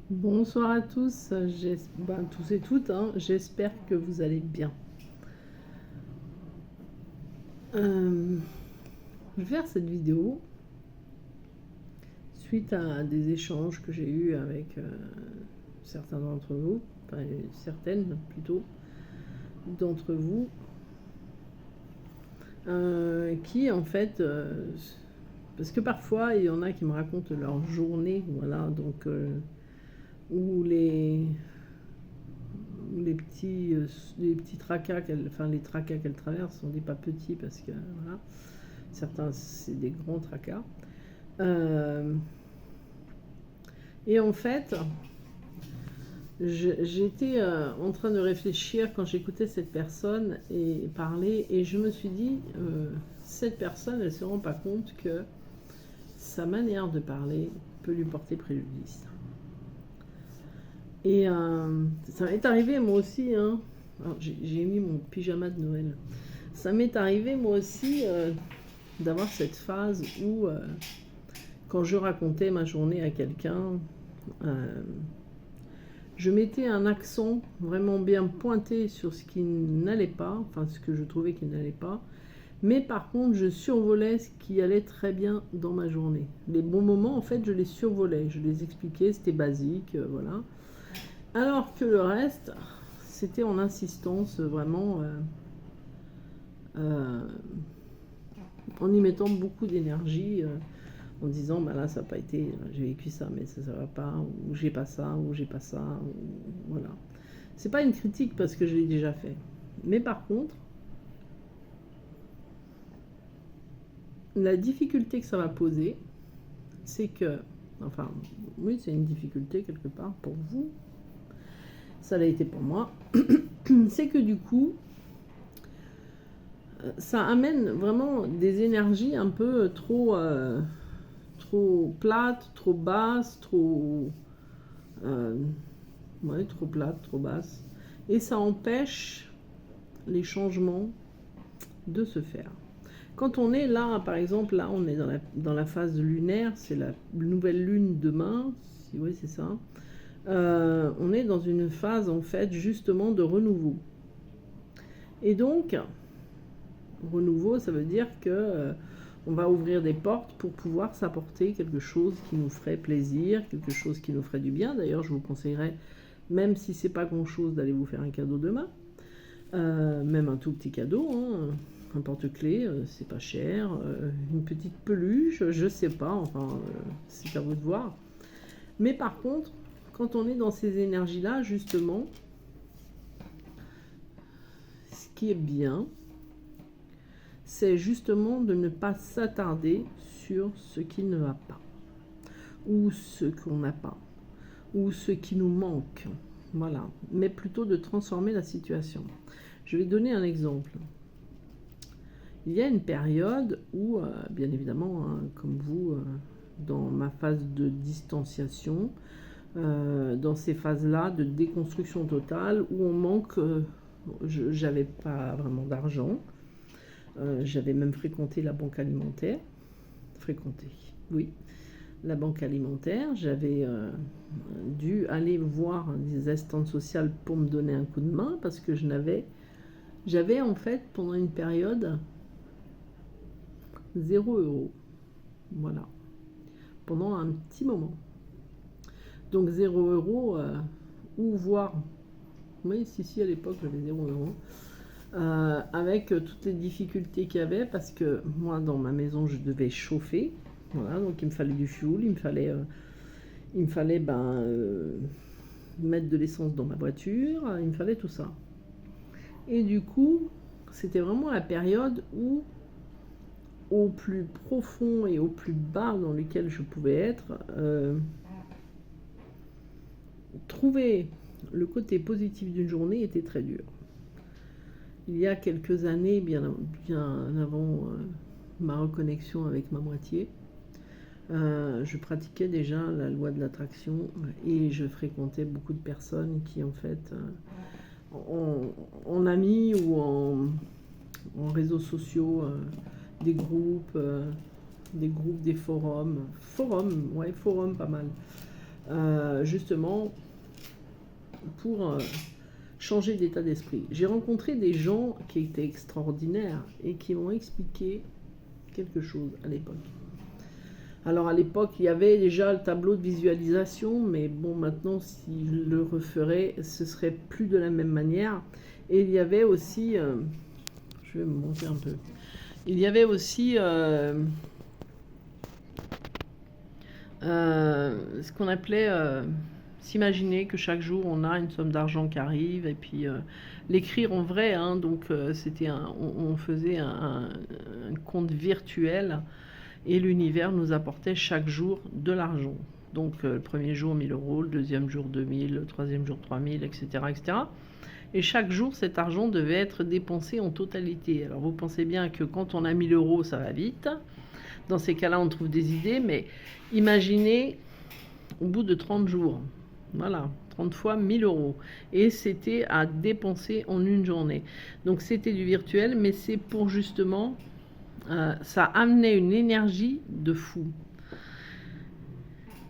Bonsoir à tous, tous et toutes, hein, j'espère que vous allez bien. Je vais faire cette vidéo suite à des échanges que j'ai eus avec certains d'entre vous, enfin certaines plutôt d'entre vous, qui en fait, parce que parfois il y en a qui me racontent leur journée, voilà, donc où les petits tracas les tracas qu'elle traverse sont des pas petits parce que voilà, certains c'est des grands tracas. Et en fait, j'étais en train de réfléchir quand j'écoutais cette personne et parler, et je me suis dit, cette personne, elle se rend pas compte que sa manière de parler peut lui porter préjudice. Et ça m'est arrivé moi aussi, hein. Alors, j'ai mis mon pyjama de Noël. Ça m'est arrivé moi aussi d'avoir cette phase où, quand je racontais ma journée à quelqu'un, je mettais un accent vraiment bien pointé sur ce qui n'allait pas, enfin ce que je trouvais qui n'allait pas, mais par contre je survolais ce qui allait très bien dans ma journée. Les bons moments, en fait, je les survolais, je les expliquais, c'était basique, voilà. Alors que le reste, c'était en insistance, vraiment, euh, en y mettant beaucoup d'énergie, en disant bah là ça n'a pas été, j'ai vécu ça mais ça va pas, ou j'ai pas ça, ou j'ai pas ça, ou, voilà. C'est pas une critique parce que je l'ai déjà fait. Mais par contre, la difficulté que ça va poser, c'est que, enfin, oui, c'est une difficulté quelque part pour vous, ça l'a été pour moi, c'est que du coup, ça amène vraiment des énergies un peu trop plates, trop basses, ouais, trop plates, trop basses. Et ça empêche les changements de se faire. Quand on est là, par exemple, là, on est dans la phase lunaire, c'est la nouvelle lune demain, si oui, c'est ça. On est dans une phase, en fait, justement, de renouveau. Et donc, renouveau, ça veut dire que on va ouvrir des portes pour pouvoir s'apporter quelque chose qui nous ferait plaisir, quelque chose qui nous ferait du bien. D'ailleurs, je vous conseillerais, même si c'est pas grand-chose, d'aller vous faire un cadeau demain. Même un tout petit cadeau, hein, un porte-clés, c'est pas cher, une petite peluche, je sais pas, enfin, c'est à vous de voir. Mais par contre, quand on est dans ces énergies-là, justement, ce qui est bien, c'est justement de ne pas s'attarder sur ce qui ne va pas, ou ce qu'on n'a pas, ou ce qui nous manque, voilà, mais plutôt de transformer la situation. Je vais donner un exemple. Il y a une période où, bien évidemment, hein, comme vous, dans ma phase de distanciation, dans ces phases-là de déconstruction totale, où on manque, j'avais pas vraiment d'argent, j'avais même fréquenté la banque alimentaire, fréquenté, oui, la banque alimentaire, j'avais dû aller voir des assistantes sociales pour me donner un coup de main, parce que j'avais en fait pendant une période 0 €. Voilà. Pendant un petit moment. Donc 0 €, ou voire, oui, si, à l'époque j'avais 0 €. Avec toutes les difficultés qu'il y avait, parce que moi dans ma maison je devais chauffer. Voilà, donc il me fallait du fioul, il me fallait mettre de l'essence dans ma voiture, il me fallait tout ça. Et du coup, c'était vraiment la période où, au plus profond et au plus bas dans lequel je pouvais être, trouver le côté positif d'une journée était très dur. Il y a quelques années, bien avant ma reconnexion avec ma moitié, je pratiquais déjà la loi de l'attraction et je fréquentais beaucoup de personnes qui, en fait, en amis ou en réseaux sociaux, des groupes, des forums, ouais, forums pas mal, justement pour changer d'état d'esprit. J'ai rencontré des gens qui étaient extraordinaires et qui m'ont expliqué quelque chose à l'époque. Alors à l'époque, il y avait déjà le tableau de visualisation, mais bon, maintenant, s'il le referait, ce serait plus de la même manière. Et il y avait aussi, je vais me monter un peu, il y avait aussi ce qu'on appelait s'imaginer que chaque jour on a une somme d'argent qui arrive, et puis l'écrire en vrai, hein, donc c'était on faisait un compte virtuel. Et l'univers nous apportait chaque jour de l'argent. Donc le premier jour 1000 euros, le deuxième jour 2000, le troisième jour 3000, etc., etc. Et chaque jour, cet argent devait être dépensé en totalité. Alors vous pensez bien que quand on a 1000 euros, ça va vite. Dans ces cas-là, on trouve des idées, mais imaginez au bout de 30 jours. Voilà, 30 fois 1000 euros. Et c'était à dépenser en une journée. Donc c'était du virtuel, mais c'est pour justement... ça amenait une énergie de fou.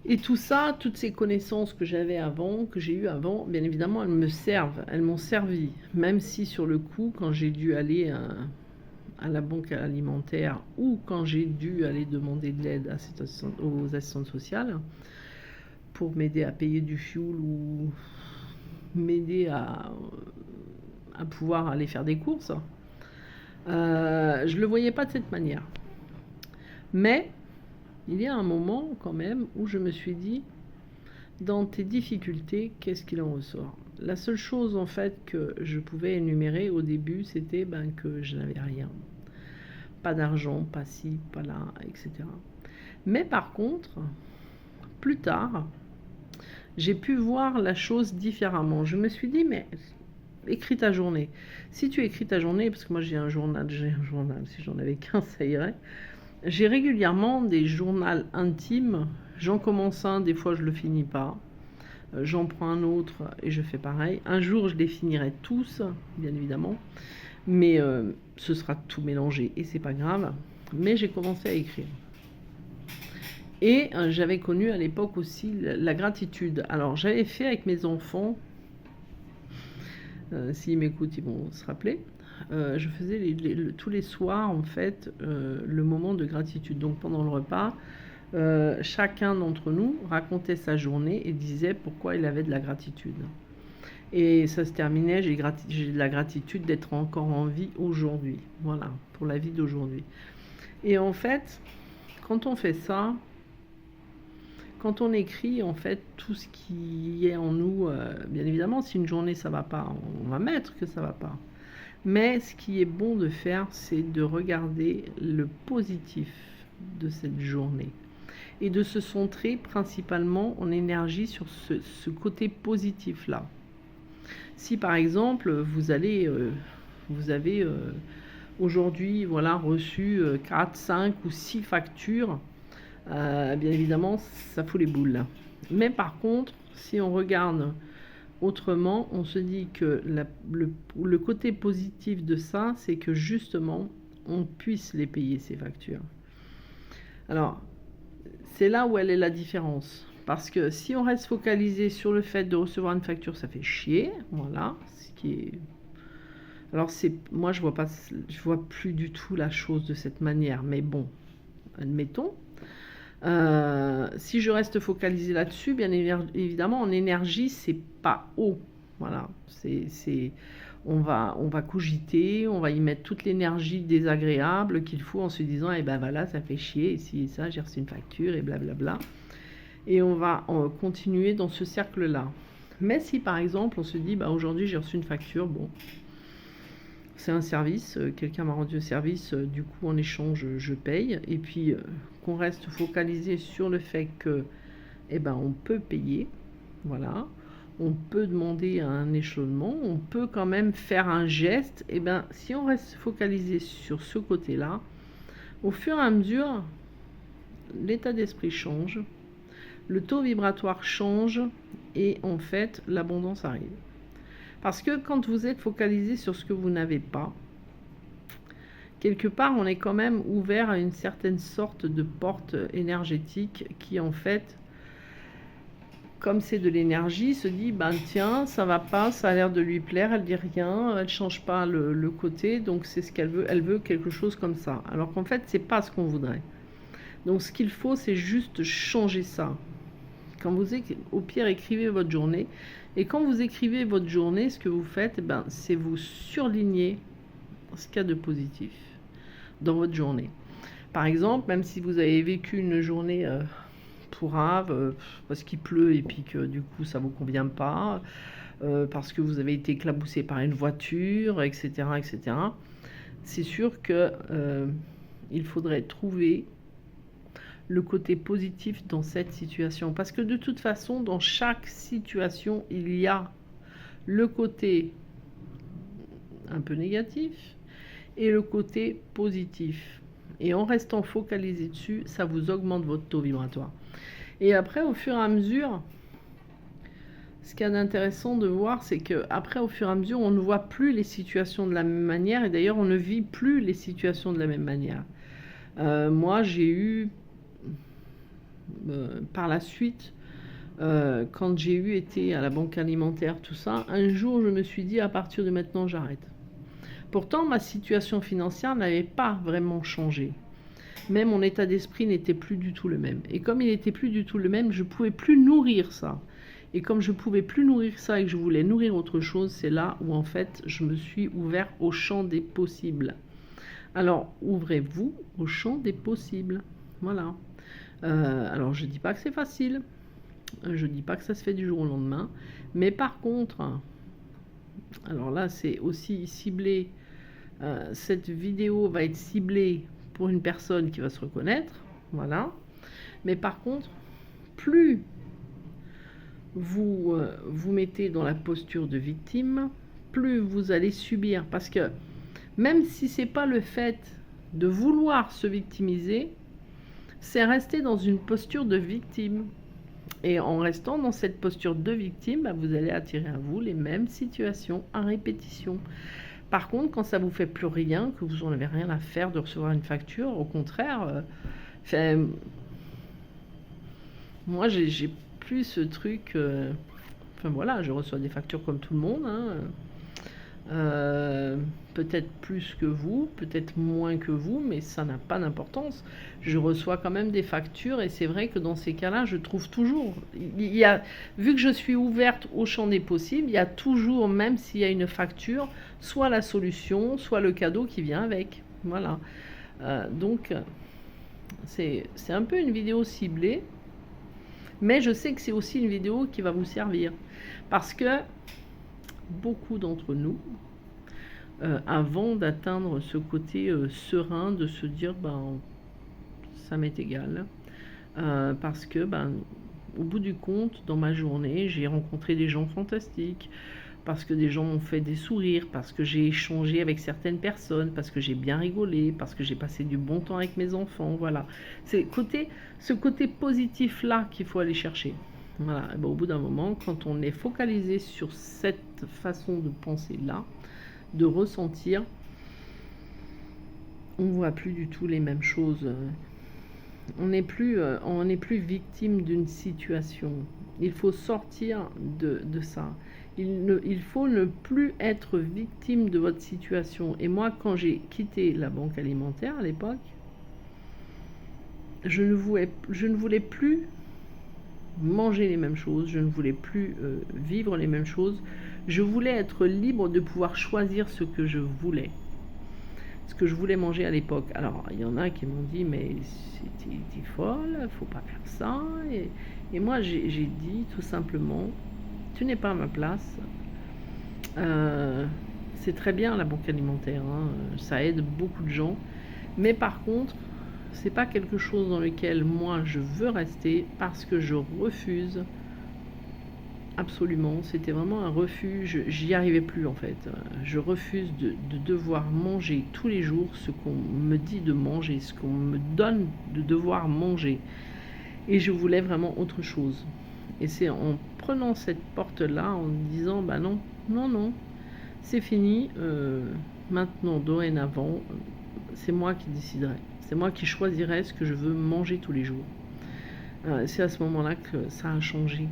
Et tout ça, toutes ces connaissances que j'avais avant, que j'ai eues avant, bien évidemment, elles me servent, elles m'ont servi. Même si sur le coup, quand j'ai dû aller à la banque alimentaire ou quand j'ai dû aller demander de l'aide aux assistantes sociales pour m'aider à payer du fioul ou m'aider à pouvoir aller faire des courses, je ne le voyais pas de cette manière. Mais il y a un moment quand même où je me suis dit, dans tes difficultés, qu'est-ce qu'il en ressort? La seule chose en fait que je pouvais énumérer au début, c'était que je n'avais rien. Pas d'argent, pas ci, pas là, etc. Mais par contre, plus tard, j'ai pu voir la chose différemment. Je me suis dit, mais écris ta journée. Si tu écris ta journée, parce que moi j'ai un journal, si j'en avais qu'un, ça irait. J'ai régulièrement des journaux intimes. J'en commence un, des fois je le finis pas. J'en prends un autre et je fais pareil. Un jour je les finirai tous, bien évidemment. Mais ce sera tout mélangé et c'est pas grave. Mais j'ai commencé à écrire. Et j'avais connu à l'époque aussi la gratitude. Alors j'avais fait avec mes enfants, s'ils m'écoutent, ils vont se rappeler. Je faisais tous les soirs, en fait, le moment de gratitude. Donc pendant le repas, chacun d'entre nous racontait sa journée et disait pourquoi il avait de la gratitude. Et ça se terminait, j'ai de la gratitude d'être encore en vie aujourd'hui. Voilà, pour la vie d'aujourd'hui. Et en fait, quand on fait ça, quand on écrit, en fait, tout ce qui est en nous, bien évidemment, si une journée ça va pas, on va mettre que ça va pas. Mais ce qui est bon de faire, c'est de regarder le positif de cette journée et de se centrer principalement en énergie sur ce côté positif-là. Si par exemple, vous avez aujourd'hui reçu 4, 5 ou 6 factures, bien évidemment, ça fout les boules. Mais par contre, si on regarde autrement, on se dit que le côté positif de ça, c'est que justement, on puisse les payer, ces factures. Alors, c'est là où elle est la différence. Parce que si on reste focalisé sur le fait de recevoir une facture, ça fait chier. Voilà. Ce qui est... Alors, moi, je vois plus du tout la chose de cette manière. Mais bon, admettons. Si je reste focalisé là-dessus, bien évidemment, en énergie, c'est pas haut. Voilà, on va cogiter, on va y mettre toute l'énergie désagréable qu'il faut en se disant, eh ben voilà, ça fait chier, ici et ça, j'ai reçu une facture et blablabla. Et on va continuer dans ce cercle-là. Mais si par exemple, on se dit, aujourd'hui j'ai reçu une facture, bon, c'est un service, quelqu'un m'a rendu un service, du coup en échange je paye, et puis qu'on reste focalisé sur le fait que on peut payer, voilà, on peut demander un échelonnement, on peut quand même faire un geste, si on reste focalisé sur ce côté-là, au fur et à mesure, l'état d'esprit change, le taux vibratoire change, et en fait l'abondance arrive. Parce que quand vous êtes focalisé sur ce que vous n'avez pas, quelque part, on est quand même ouvert à une certaine sorte de porte énergétique qui, en fait, comme c'est de l'énergie, se dit, ben tiens, ça va pas, ça a l'air de lui plaire, elle dit rien, elle change pas le côté, donc c'est ce qu'elle veut, elle veut quelque chose comme ça. Alors qu'en fait, c'est pas ce qu'on voudrait. Donc ce qu'il faut, c'est juste changer ça. Quand vous, au pire, écrivez votre journée, et quand vous écrivez votre journée, ce que vous faites, eh ben, c'est vous surligner ce qu'il y a de positif dans votre journée. Par exemple, même si vous avez vécu une journée pourrave, parce qu'il pleut et puis que du coup ça vous convient pas, parce que vous avez été éclaboussé par une voiture, etc., etc., c'est sûr que il faudrait trouver le côté positif dans cette situation, parce que de toute façon, dans chaque situation, il y a le côté un peu négatif et le côté positif. Et en restant focalisé dessus, ça vous augmente votre taux vibratoire. Et après, au fur et à mesure, ce qu'il y a d'intéressant de voir, c'est que après, au fur et à mesure, on ne voit plus les situations de la même manière, et d'ailleurs, on ne vit plus les situations de la même manière. Moi, j'ai eu, par la suite, quand j'ai été à la banque alimentaire, tout ça, un jour, je me suis dit, à partir de maintenant, j'arrête. Pourtant, ma situation financière n'avait pas vraiment changé. Mais mon état d'esprit n'était plus du tout le même. Et comme il n'était plus du tout le même, je ne pouvais plus nourrir ça. Et comme je ne pouvais plus nourrir ça et que je voulais nourrir autre chose, c'est là où en fait je me suis ouvert au champ des possibles. Alors, ouvrez-vous au champ des possibles. Voilà. Alors, je ne dis pas que c'est facile. Je ne dis pas que ça se fait du jour au lendemain. Mais par contre, alors là, c'est aussi ciblé. Cette vidéo va être ciblée pour une personne qui va se reconnaître, voilà. Mais par contre, plus vous vous mettez dans la posture de victime, plus vous allez subir, parce que même si c'est pas le fait de vouloir se victimiser, c'est rester dans une posture de victime. Et en restant dans cette posture de victime, bah, vous allez attirer à vous les mêmes situations à répétition. Par contre, quand ça vous fait plus rien, que vous n'en avez rien à faire de recevoir une facture, au contraire, moi j'ai plus ce truc, enfin voilà, je reçois des factures comme tout le monde, hein, peut-être plus que vous, peut-être moins que vous, mais ça n'a pas d'importance. Je reçois quand même des factures et c'est vrai que dans ces cas-là, je trouve toujours, vu que je suis ouverte au champ des possibles, il y a toujours, même s'il y a une facture, soit la solution, soit le cadeau qui vient avec. Voilà. Donc, c'est un peu une vidéo ciblée, mais je sais que c'est aussi une vidéo qui va vous servir. Parce que beaucoup d'entre nous, avant d'atteindre ce côté serein, de se dire, ben, ça m'est égal, parce que, ben, au bout du compte, dans ma journée, j'ai rencontré des gens fantastiques, parce que des gens m'ont fait des sourires, parce que j'ai échangé avec certaines personnes, parce que j'ai bien rigolé, parce que j'ai passé du bon temps avec mes enfants, voilà. C'est ce côté positif-là qu'il faut aller chercher. Voilà. Et ben, au bout d'un moment, quand on est focalisé sur cette façon de penser-là, de ressentir, on ne voit plus du tout les mêmes choses. On n'est plus victime d'une situation. Il faut sortir de ça. Il faut ne plus être victime de votre situation. Et moi, quand j'ai quitté la banque alimentaire à l'époque, je ne voulais plus manger les mêmes choses, je ne voulais plus vivre les mêmes choses. Je voulais être libre de pouvoir choisir ce que je voulais. Ce que je voulais manger à l'époque. Alors, il y en a qui m'ont dit, mais t'es folle, faut pas faire ça. Et moi, j'ai dit tout simplement, tu n'es pas à ma place. C'est très bien la banque alimentaire, hein, ça aide beaucoup de gens. Mais par contre, c'est pas quelque chose dans lequel moi je veux rester parce que je refuse absolument. C'était vraiment un refus, j'y arrivais plus en fait. Je refuse de devoir manger tous les jours ce qu'on me dit de manger, ce qu'on me donne de devoir manger. Et je voulais vraiment autre chose. Et c'est en prenant cette porte-là, en me disant, bah non, non, non, c'est fini, maintenant, dorénavant, c'est moi qui déciderai. C'est moi qui choisirai ce que je veux manger tous les jours. C'est à ce moment-là que ça a changé.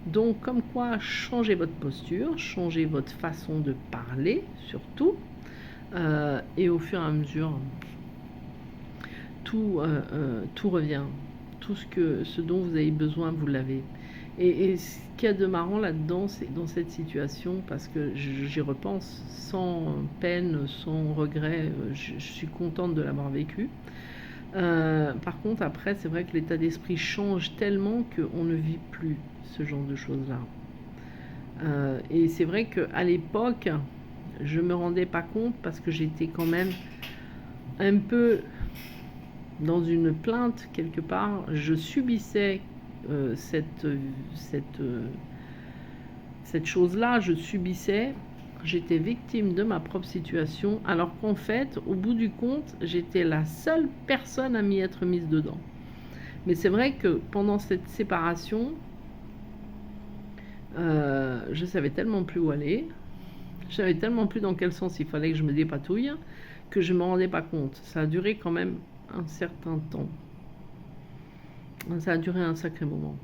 Donc, comme quoi, changez votre posture, changez votre façon de parler, surtout. Et au fur et à mesure, tout revient. Tout ce dont vous avez besoin, vous l'avez. Et ce qu'il y a de marrant là-dedans, c'est dans cette situation, parce que j'y repense sans peine, sans regret, je suis contente de l'avoir vécu. Par contre, après, c'est vrai que l'état d'esprit change tellement qu'on ne vit plus ce genre de choses-là. Et c'est vrai qu'à l'époque, je me rendais pas compte parce que j'étais quand même un peu dans une plainte quelque part. Je subissais cette chose-là, je subissais. J'étais victime de ma propre situation, alors qu'en fait, au bout du compte, j'étais la seule personne à m'y être mise dedans. Mais c'est vrai que pendant cette séparation, je savais tellement plus où aller, je savais tellement plus dans quel sens il fallait que je me dépatouille, que je ne me rendais pas compte. Ça a duré quand même un certain temps. Ça a duré un sacré moment.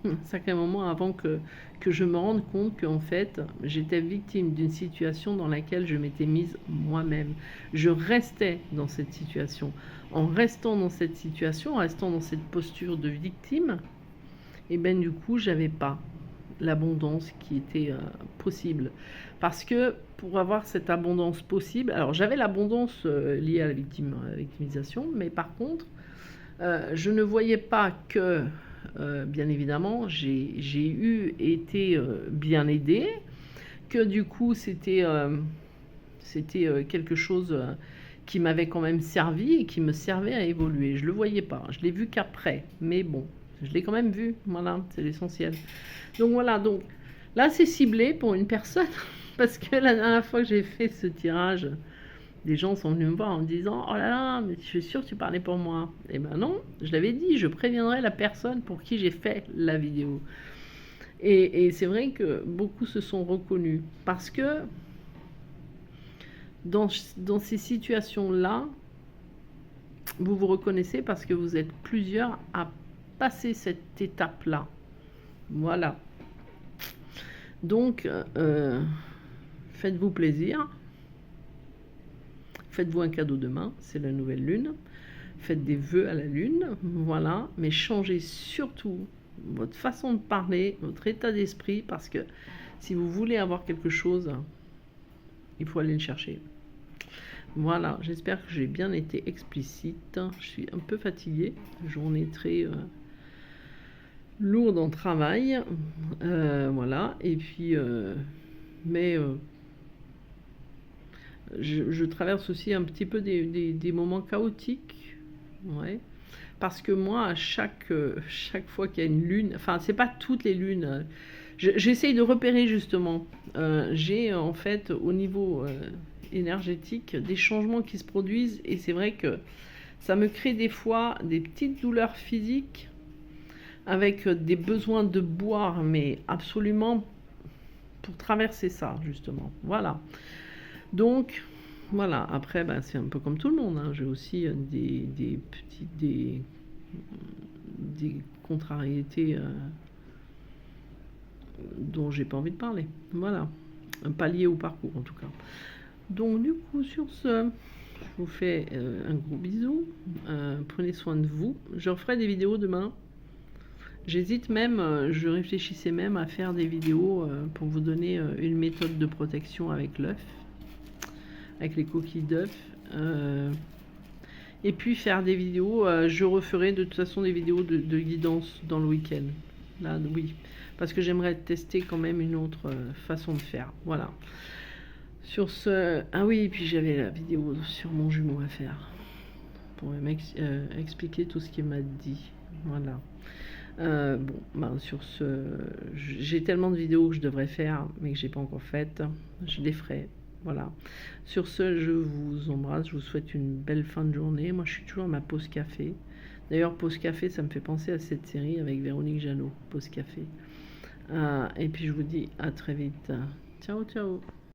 Un sacré moment avant que je me rende compte qu'en fait, j'étais victime d'une situation dans laquelle je m'étais mise moi-même. Je restais dans cette situation. En restant dans cette situation, en restant dans cette posture de victime, et bien du coup, j'avais pas l'abondance qui était possible. Parce que pour avoir cette abondance possible, alors j'avais l'abondance liée à la victimisation, mais par contre, je ne voyais pas que, bien évidemment, j'ai été bien aidée, que du coup c'était quelque chose qui m'avait quand même servi et qui me servait à évoluer. Je ne le voyais pas, je l'ai vu qu'après, mais bon, je l'ai quand même vu, voilà, c'est l'essentiel. Donc voilà, donc là c'est ciblé pour une personne, parce que la dernière fois que j'ai fait ce tirage, des gens sont venus me voir en me disant « Oh là là, mais je suis sûre que tu parlais pour moi. » Eh ben non, je l'avais dit, je préviendrai la personne pour qui j'ai fait la vidéo. Et c'est vrai que beaucoup se sont reconnus, parce que dans ces situations-là, vous vous reconnaissez parce que vous êtes plusieurs à passer cette étape-là. Voilà. Donc, faites-vous plaisir. Faites-vous un cadeau demain, c'est la nouvelle lune. Faites des vœux à la lune, voilà. Mais changez surtout votre façon de parler, votre état d'esprit, parce que si vous voulez avoir quelque chose, il faut aller le chercher. Voilà, j'espère que j'ai bien été explicite. Je suis un peu fatiguée, journée très lourde en travail, voilà. Et puis, mais je traverse aussi un petit peu des moments chaotiques, ouais. Parce que moi, à chaque fois qu'il y a une lune, enfin, c'est pas toutes les lunes, j'essaye de repérer justement. J'ai en fait au niveau énergétique des changements qui se produisent, et c'est vrai que ça me crée des fois des petites douleurs physiques avec des besoins de boire, mais absolument pour traverser ça justement. Voilà. Donc voilà, après ben, c'est un peu comme tout le monde, hein. J'ai aussi des contrariétés dont j'ai pas envie de parler. Voilà, pas lié au parcours en tout cas. Donc du coup sur ce, je vous fais un gros bisou, prenez soin de vous. Je referai des vidéos demain. J'hésite même, je réfléchissais même à faire des vidéos pour vous donner une méthode de protection avec l'œuf, avec les coquilles d'œufs, et puis faire des vidéos. Je referai de toute façon des vidéos de guidance dans le week-end. Là, oui, parce que j'aimerais tester quand même une autre façon de faire. Voilà. Sur ce, ah oui, et puis j'avais la vidéo sur mon jumeau à faire pour m'expliquer tout ce qu'il m'a dit. Voilà. Bon, ben sur ce, j'ai tellement de vidéos que je devrais faire, mais que j'ai pas encore faites. Je les ferai. Voilà. Sur ce, je vous embrasse. Je vous souhaite une belle fin de journée. Moi, je suis toujours à ma pause café. D'ailleurs, pause café, ça me fait penser à cette série avec Véronique Jeannot, pause café. Et puis, je vous dis à très vite. Ciao, ciao.